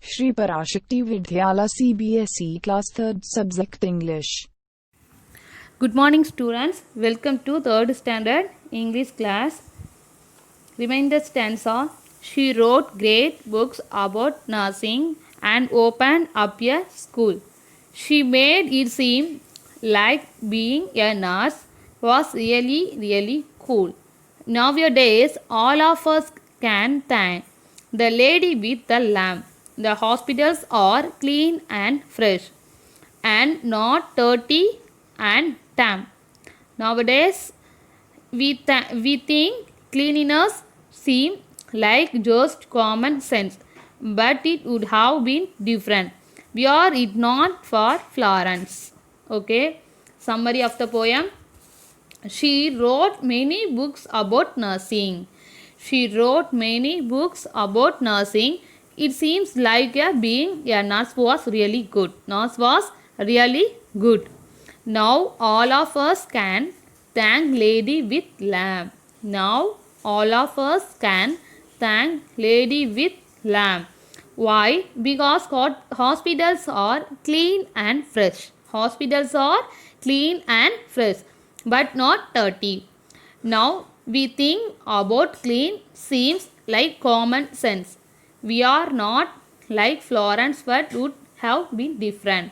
Shri Parashakti Vidyala CBSE Class 3rd Subject English. Good morning students, welcome to 3rd standard English class. Reminder stanza. She wrote great books about nursing and opened up a school. She made it seem like being a nurse was really cool. Nowadays all of us can thank the lady with the lamp. The hospitals are clean and fresh and not dirty and damp. Nowadays, we think cleanliness seems like just common sense, but it would have been different. Were it not for Florence. Okay, summary of the poem. She wrote many books about nursing. She wrote many books about nursing. It seems like being a nurse was really good. Nurse was really good. Now all of us can thank lady with lamp. Now all of us can thank lady with lamp. Why? Because hospitals are clean and fresh. Hospitals are clean and fresh, but not dirty. Now we think about clean seems like common sense. We are not like Florence, but would have been different.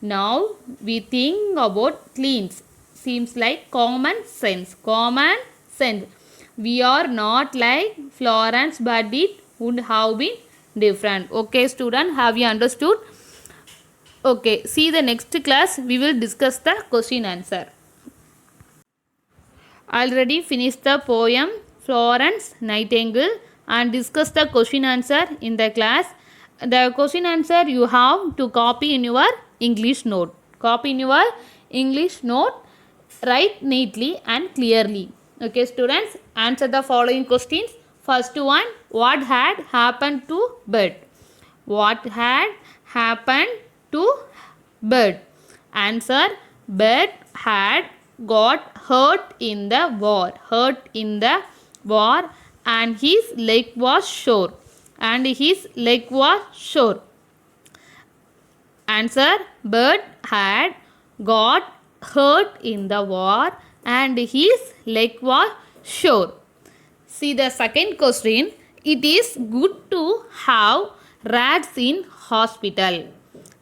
Now we think about cleans seems like common sense. Common sense. We are not like Florence, but it would have been different. Okay, student, have you understood? Okay, see the next class. We will discuss the question answer. Already finished the poem Florence Nightingale and discuss the question answer in the class. The question answer you have to copy in your English note. Copy in your English note. Write neatly and clearly. Okay, students, answer the following questions. First one, what had happened to bird? What had happened to bird? Answer, bird had got hurt in the war. Hurt in the war and his leg was sore. And his leg was sore. Answer, bird had got hurt in the war and his leg was sore. See the second question. It is good to have rats in hospital.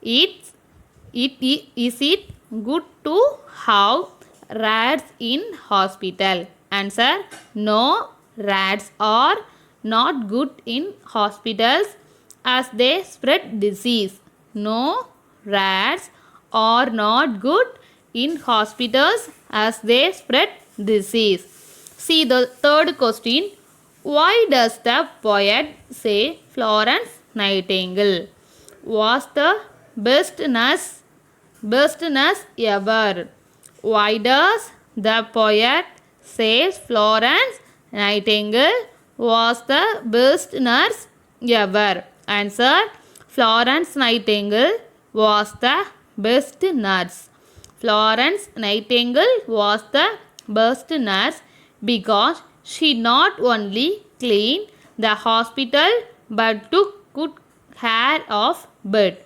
Is it good to have rats in hospital? Answer, no, rats are not good in hospitals as they spread disease. No, rats are not good in hospitals as they spread disease. See the third question. Why does the poet say Florence Nightingale was the best nurse ever? Why does the poet say Florence Nightingale was the best nurse ever? Answer, Florence Nightingale was the best nurse. Florence Nightingale was the best nurse because she not only cleaned the hospital but took good care of bird.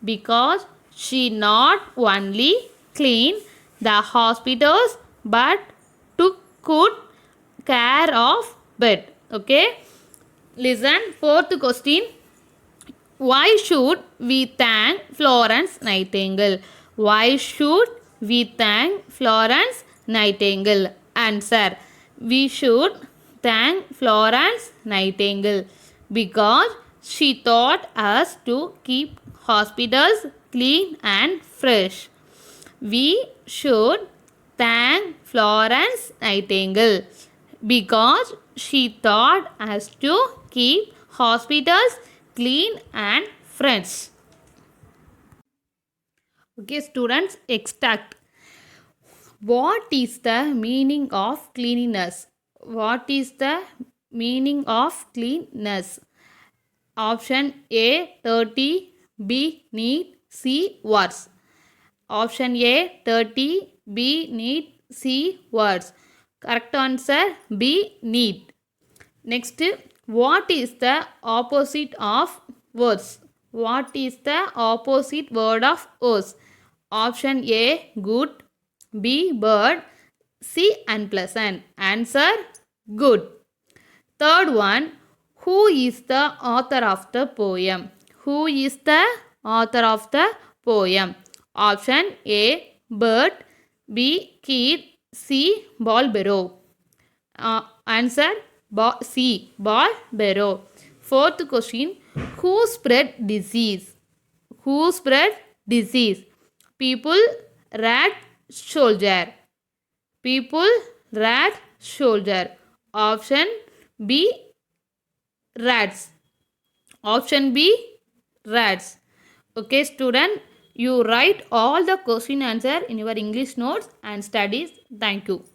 Because she not only cleaned the hospitals but took good care of bird. Okay. Listen, fourth question. Why should we thank Florence Nightingale? Why should we thank Florence Nightingale? Answer, we should thank Florence Nightingale because she taught us to keep hospitals clean and fresh. We should thank Florence Nightingale because she taught us to keep hospitals clean and fresh. Okay, students, extract. What is the meaning of cleanliness? What is the meaning of cleanness? Option A, dirty, B, neat, C, worse. Option A, dirty, B, neat, C, worse. Correct answer, B, neat. Next, what is the opposite of worse? What is the opposite word of os? Option A, good. B, bird. C, unpleasant. Answer, good. Third one, who is the author of the poem? Who is the author of the poem? Option A, Bert. B, Keith. C, Balbero. Answer, C, Balbero. Fourth question, who spread disease? Who spread disease? People, rat, soldier. People, rat, soldier. Option B, rats. Option B, rats. Okay, student, you write all the question answer in your English notes and studies. Thank you.